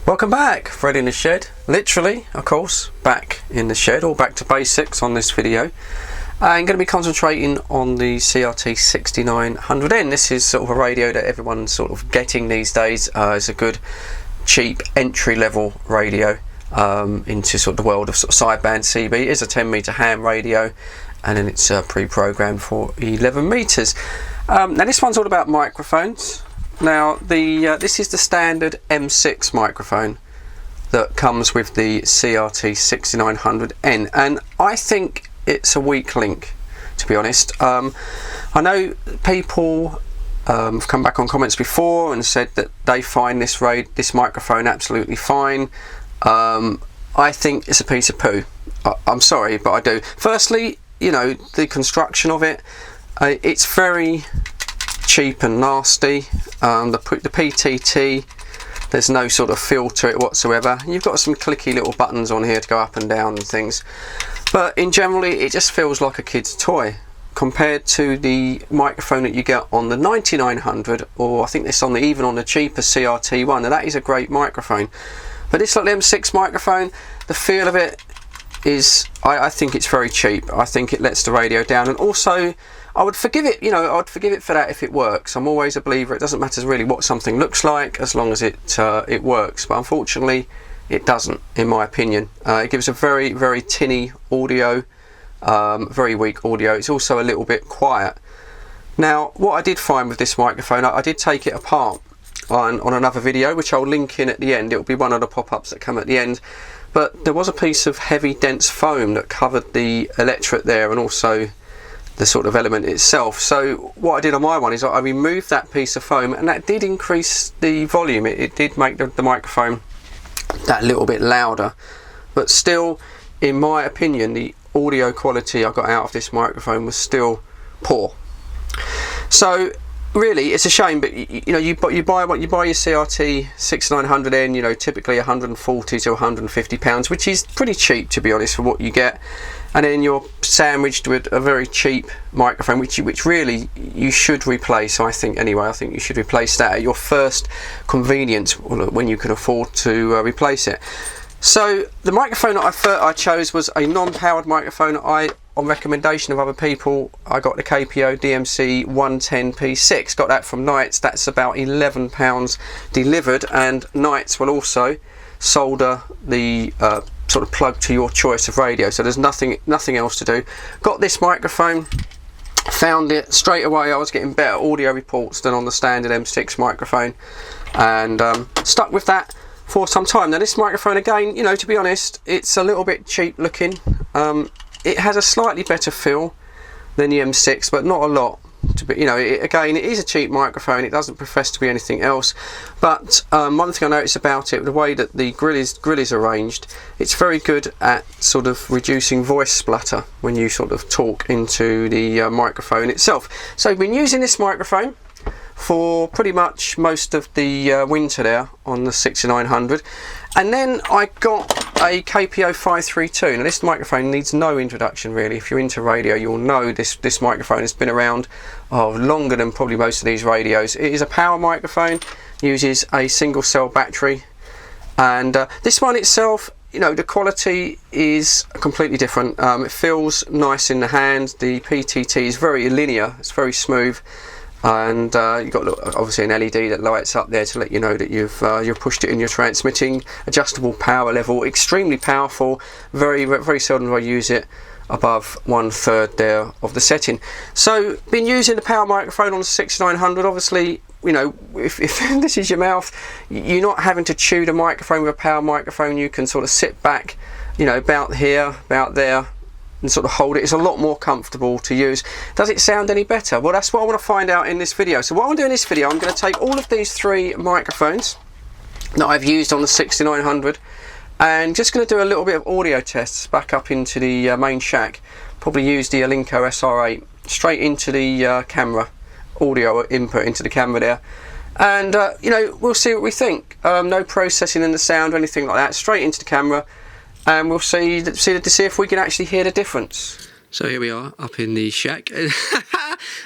Welcome back, Fred in the shed. Literally, of course, back in the shed, all back to basics on this video. I'm going to be concentrating on the CRT 6900N. This is sort of a radio that everyone's sort of getting these days. It's a good, cheap, entry-level radio into sort of the world of sort of sideband CB. It is a 10-metre ham radio, and then it's pre-programmed for 11 metres. Now this one's all about microphones. Now this is the standard M6 microphone that comes with the CRT 6900N, and I think it's a weak link, to be honest. I know people have come back on comments before and said that they find this microphone absolutely fine. I think it's a piece of poo. I'm sorry, but I do. Firstly, you know, the construction of it, it's very cheap and nasty. The PTT, there's no sort of feel to it whatsoever. You've got some clicky little buttons on here to go up and down and things, but in generally it just feels like a kid's toy compared to the microphone that you get on the 9900, or I think this on even on the cheaper CRT one. Now that is a great microphone, but this little M6 microphone, the feel of it is, I think it's very cheap. I think it lets the radio down, and also I would forgive it, you know, I'd forgive it for that if it works. I'm always a believer it doesn't matter really what something looks like as long as it works, but unfortunately it doesn't, in my opinion. It gives a very, very tinny audio, very weak audio. It's also a little bit quiet. Now what I did find with this microphone, I did take it apart on another video, which I'll link in at the end. It'll be one of the pop-ups that come at the end. But there was a piece of heavy dense foam that covered the electret there, and also the sort of element itself. So what I did on my one is I removed that piece of foam, and that did increase the volume. It did make the microphone that little bit louder, but still, in my opinion, the audio quality I got out of this microphone was still poor. So really, it's a shame, but you know, you buy your CRT 6900N, you know, typically 140 to 150 pounds, which is pretty cheap, to be honest, for what you get, and then you're sandwiched with a very cheap microphone, which really you should replace. I think anyway. I think you should replace that at your first convenience when you can afford to replace it. So the microphone that I chose was a non-powered microphone. On recommendation of other people, I got the KPO DMC 110P6. Got that from Knights. That's about £11 delivered, and Knights will also solder the sort of plug to your choice of radio. So there's nothing else to do. Got this microphone, found it straight away. I was getting better audio reports than on the standard M6 microphone, and stuck with that for some time. Now this microphone, again, you know, to be honest, it's a little bit cheap looking. It has a slightly better feel than the M6, but not a lot. You know, again, it is a cheap microphone. It doesn't profess to be anything else. But one thing I noticed about it, the way that the grill is arranged, it's very good at sort of reducing voice splatter when you sort of talk into the microphone itself. So I've been using this microphone for pretty much most of the winter there on the 6900, and then I got a KPO 532. Now this microphone needs no introduction really. If you're into radio, you'll know this microphone has been around longer than probably most of these radios. It is a power microphone, uses a single cell battery, and this one itself, you know, the quality is completely different. It feels nice in the hand. The PTT is very linear, it's very smooth, and you've got obviously an LED that lights up there to let you know that you've pushed it in your transmitting. Adjustable power level, extremely powerful. Very, very seldom do I use it above 1/3 there of the setting. So been using the power microphone on the 6900. Obviously, you know, if this is your mouth, you're not having to chew the microphone with a power microphone. You can sort of sit back, you know, about here, about there, and sort of hold it. It's a lot more comfortable to use. Does it sound any better? Well, that's what I want to find out in this video. So what I'm doing in this video, I'm going to take all of these three microphones that I've used on the 6900, and just going to do a little bit of audio tests back up into the main shack. Probably use the Alinco SR8 straight into the camera, audio input into the camera there, and you know, we'll see what we think. No processing in the sound or anything like that, straight into the camera, and we'll see if we can actually hear the difference. So here we are up in the shack.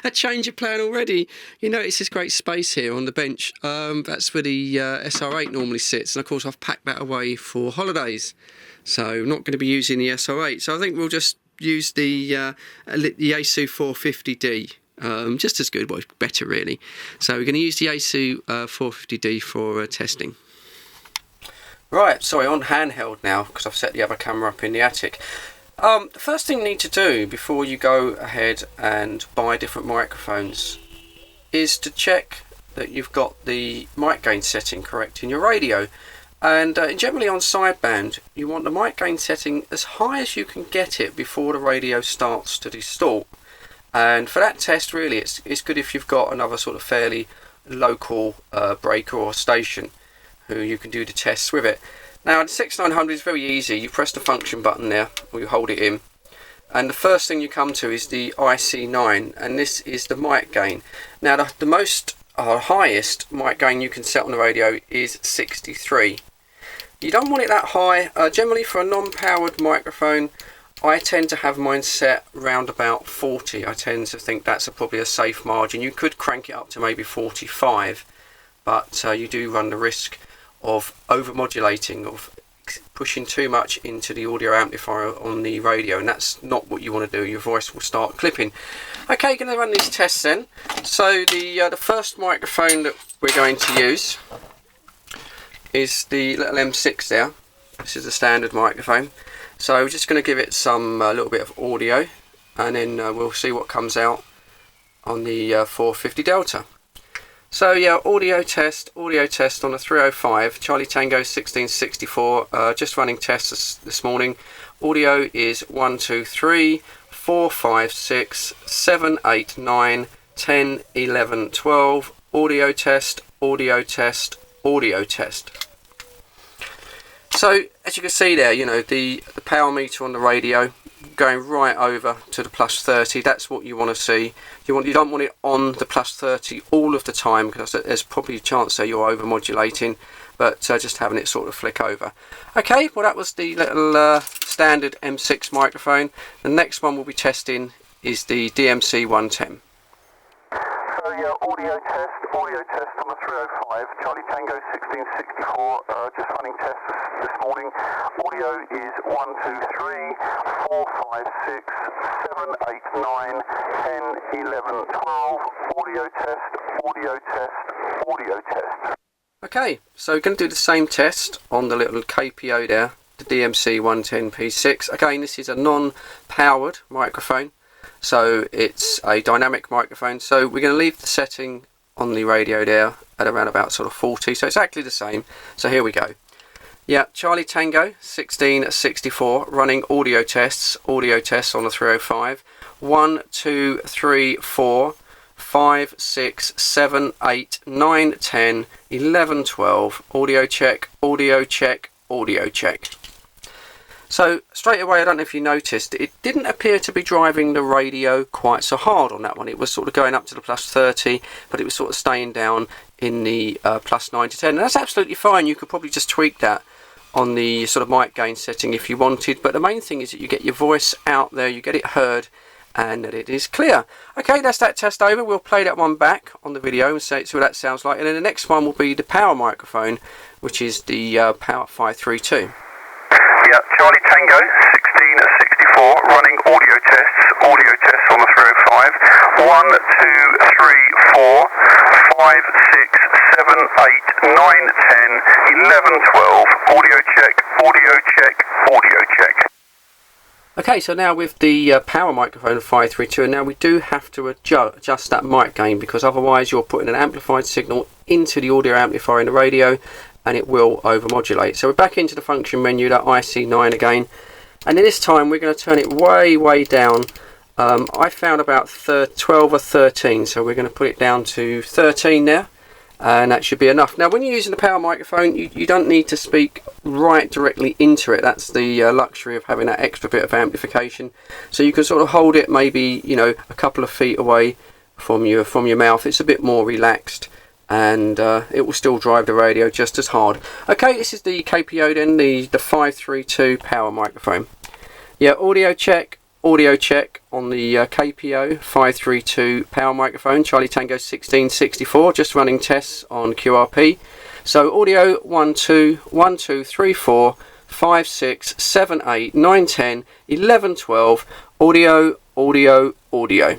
a change of plan already. You notice this great space here on the bench. That's where the SR8 normally sits, and of course I've packed that away for holidays, so I'm not going to be using the SR8. So I think we'll just use the Yaesu 450D. Just as good, well, better really. So we're going to use the Yaesu 450D for testing. Right, sorry, on handheld now because I've set the other camera up in the attic. The first thing you need to do before you go ahead and buy different microphones is to check that you've got the mic gain setting correct in your radio. And generally on sideband, you want the mic gain setting as high as you can get it before the radio starts to distort. And for that test, really, it's good if you've got another sort of fairly local breaker or station who you can do the tests with it. Now, the 6900 is very easy. You press the function button there, or you hold it in, and the first thing you come to is the IC9, and this is the mic gain. Now, the most highest mic gain you can set on the radio is 63. You don't want it that high. Generally, for a non-powered microphone, I tend to have mine set round about 40. I tend to think that's probably a safe margin. You could crank it up to maybe 45, but you do run the risk of over-modulating, of pushing too much into the audio amplifier on the radio, and that's not what you want to do. Your voice will start clipping. Okay, going to run these tests then. So the first microphone that we're going to use is the little M6 there. This is a standard microphone. So we're just going to give it some little bit of audio, and then we'll see what comes out on the 450 Delta. So yeah, audio test on a 305, Charlie Tango 1664, just running tests this morning. Audio is 1, 2, 3, 4, 5, 6, 7, 8, 9, 10, 11, 12, audio test, audio test, audio test. So as you can see there, you know, the power meter on the radio going right over to the plus 30. That's what you want to see. You don't want it on the plus 30 all of the time, because there's probably a chance that you're over modulating, but just having it sort of flick over. Okay, well that was the little standard M6 microphone. The next one we'll be testing is the DMC 110. So yeah, audio test on the 305, Charlie Tango 1664, just running tests this morning. Audio is 1, 2, 3, 4, 5, 6, 7, 8, 9, 10, 11, 12, audio test, audio test, audio test. Okay, so we're going to do the same test on the little KPO there, the DMC 110P6. Again, this is a non-powered microphone, so it's a dynamic microphone. So we're going to leave the setting on the radio there at around about sort of 40, so it's exactly the same. So here we go. Yeah, Charlie Tango 1664 running audio tests on the 305. 1, 2, 3, 4, 5, 6, 7, 8, 9, 10, 11, 12, audio check, audio check, audio check. So straight away, I don't know if you noticed, it didn't appear to be driving the radio quite so hard on that one. It was sort of going up to the plus 30, but it was sort of staying down in the plus 9 to 10. And that's absolutely fine. You could probably just tweak that on the sort of mic gain setting if you wanted. But the main thing is that you get your voice out there, you get it heard, and that it is clear. Okay, that's that test over. We'll play that one back on the video and see what that sounds like. And then the next one will be the power microphone, which is the Power 532. Yeah, Charlie Tango 1664 running audio tests on the 305. 1, 2, 3, 4, 5, 6, 7, 8, 9, 10, 11, 12, audio check, audio check, audio check. Okay, so now with the power microphone of 532, and now we do have to adjust that mic gain, because otherwise you're putting an amplified signal into the audio amplifier in the radio, and it will overmodulate. So we're back into the function menu, that IC9 again, and this time we're going to turn it way down. I found about 12 or 13, so we're going to put it down to 13 now, and that should be enough. Now when you're using the power microphone, you don't need to speak right directly into it. That's the luxury of having that extra bit of amplification. So you can sort of hold it maybe, you know, a couple of feet away from your mouth. It's a bit more relaxed, and it will still drive the radio just as hard. Okay, this is the KPO then, the 532 power microphone. Yeah, audio check, audio check on the KPO 532 power microphone, Charlie Tango 1664, just running tests on QRP. So audio 1, 2, 1, 2, 3, 4, 5, 6, 7, 8, 9, 10, 11, 12, audio, audio, audio.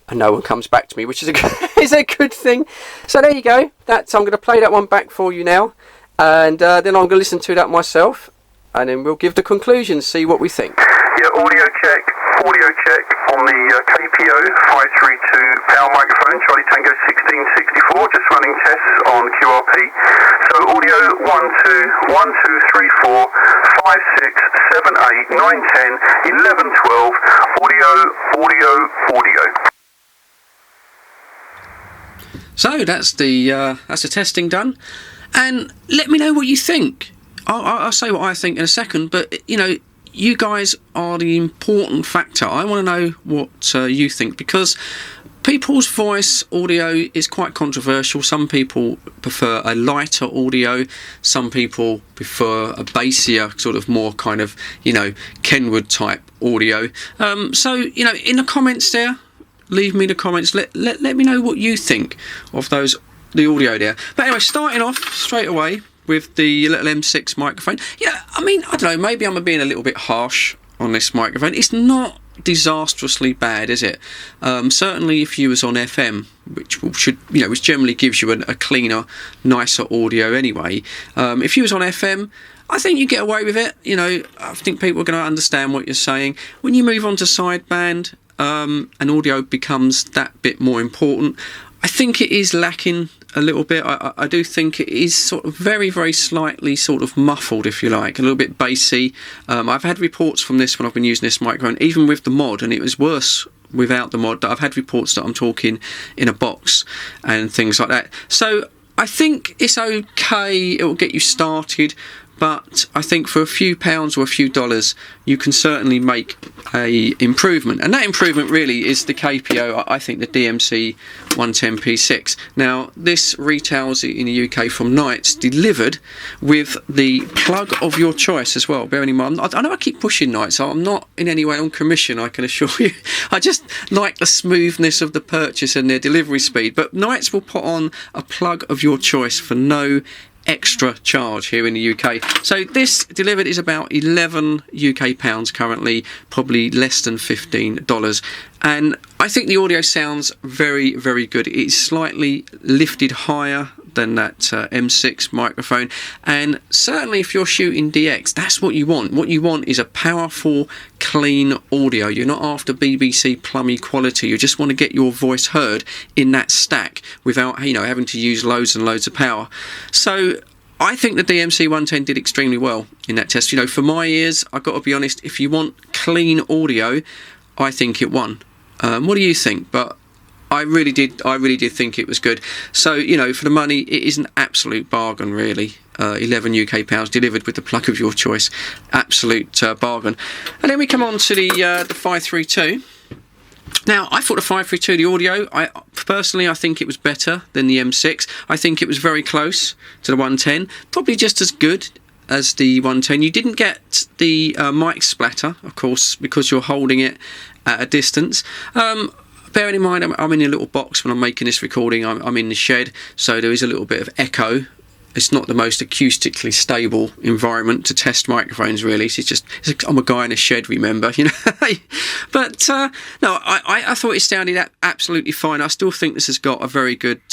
And no one comes back to me, which is is a good thing. So there you go. I'm going to play that one back for you now, and then I'm going to listen to that myself, and then we'll give the conclusion, see what we think. Yeah, audio check on the KPO 532 power microphone, Charlie Tango 1664, just running tests on QRP. So audio 1, 2, 1, 2, 3, 4, 5, 6, 7, 8, 9, 10, 11, 12, audio, audio, audio. So that's the testing done, and let me know what you think. I'll say what I think in a second, but you guys are the important factor. I want to know what you think, because people's voice audio is quite controversial. Some people prefer a lighter audio, some people prefer a bassier, sort of more kind of Kenwood type audio. So in the comments there, leave me the comments. Let me know what you think of the audio there. But anyway, starting off straight away with the little M6 microphone. Yeah, I don't know, maybe I'm being a little bit harsh on this microphone. It's not disastrously bad, is it? Certainly if you was on FM, which generally gives you a cleaner, nicer audio anyway. If you was on FM, I think you get away with it. I think people are going to understand what you're saying. When you move on to sideband, and audio becomes that bit more important, I think it is lacking a little bit. I do think it is sort of very, very slightly sort of muffled, if you like, a little bit bassy. I've had reports from this when I've been using this microphone, even with the mod, and it was worse without the mod. I've had reports that I'm talking in a box and things like that. So I think it's okay, it will get you started, but I think for a few pounds or a few dollars you can certainly make a improvement, and that improvement really is the KPO, I think the DMC 110P6. Now this retails in the UK from Knights, delivered with the plug of your choice as well. Bearing in mind, I know I keep pushing Knights, so I'm not in any way on commission, I can assure you. I just like the smoothness of the purchase and their delivery speed, but Knights will put on a plug of your choice for no extra charge here in the UK. So this delivered is about 11 UK pounds currently, probably less than $15, and I think the audio sounds very, very good. It's slightly lifted higher than that M6 microphone, and certainly if you're shooting DX, that's what you want. What you want is a powerful, clean audio. You're not after BBC plummy quality. You just want to get your voice heard in that stack without having to use loads and loads of power. So I think the DMC 110 did extremely well in that test. For my ears, I've got to be honest, if you want clean audio, I think it won. What do you think? But I really did think it was good. So for the money, it is an absolute bargain, really. 11 UK pounds delivered with the plug of your choice, absolute bargain. And then we come on to the 532. Now, I thought the 532, the audio, I think it was better than the M6. I think it was very close to the 110, probably just as good as the 110. You didn't get the mic splatter, of course, because you're holding it at a distance. Bearing in mind, I'm in a little box when I'm making this recording. I'm in the shed, so there is a little bit of echo. It's not the most acoustically stable environment to test microphones, really. I'm a guy in a shed, remember, But no, I thought it sounded absolutely fine. I still think this has got a very good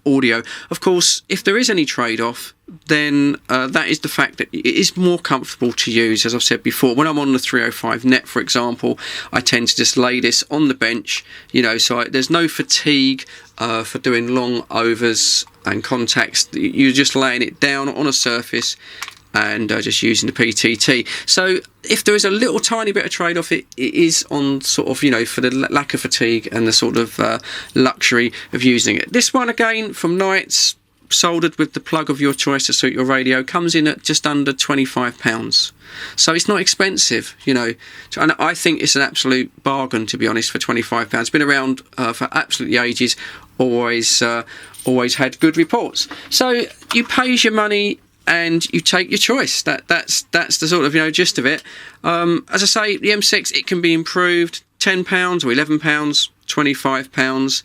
audio. Of course, if there is any trade-off, then that is the fact that it is more comfortable to use. As I've said before, when I'm on the 305 net, for example, I tend to just lay this on the bench, so there's no fatigue for doing long overs and contacts. You're just laying it down on a surface and just using the PTT. So if there is a little tiny bit of trade-off, it is on sort of, for the lack of fatigue and the sort of luxury of using it. This one, again, from Knights, soldered with the plug of your choice to suit your radio, comes in at just under £25. So it's not expensive, and I think it's an absolute bargain, to be honest, for £25. It's been around for absolutely ages, always had good reports. So you pay your money and you take your choice. That's the sort of gist of it. As I say, the M6, it can be improved. £10 or £11, £25.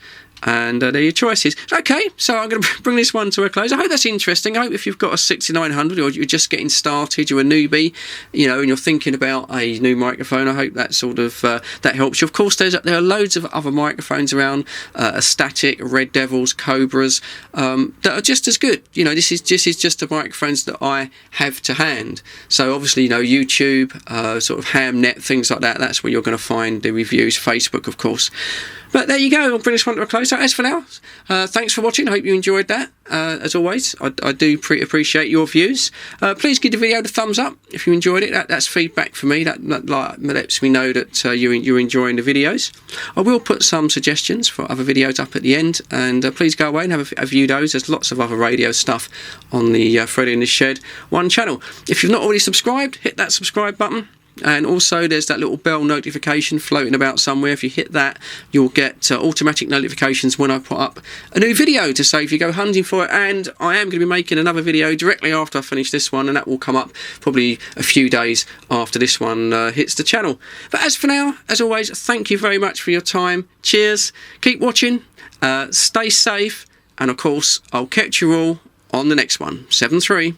And they're your choices. Okay, so I'm going to bring this one to a close. I hope that's interesting. I hope if you've got a 6900 or you're just getting started, you're a newbie, and you're thinking about a new microphone, I hope that sort of that helps you. Of course, there are loads of other microphones around, a Static, Red Devils, Cobras, that are just as good. This is just the microphones that I have to hand. So obviously, YouTube, sort of Hamnet, things like that. That's where you're going to find the reviews. Facebook, of course. But there you go, I'll bring this one to a close. So as for now, thanks for watching. I hope you enjoyed that. As always, I do appreciate your views. Please give the video the thumbs up if you enjoyed it. That's feedback for me. That lets me know that you're enjoying the videos. I will put some suggestions for other videos up at the end, and please go away and have a view those. There's lots of other radio stuff on the Freddy in the Shed 1 channel. If you've not already subscribed, hit that subscribe button. And also there's that little bell notification floating about somewhere. If you hit that, you'll get automatic notifications when I put up a new video to say if you go hunting for it. And I am going to be making another video directly after I finish this one, and that will come up probably a few days after this one hits the channel. But as for now, as always, thank you very much for your time. Cheers, keep watching, stay safe, and of course I'll catch you all on the next one. 7-3.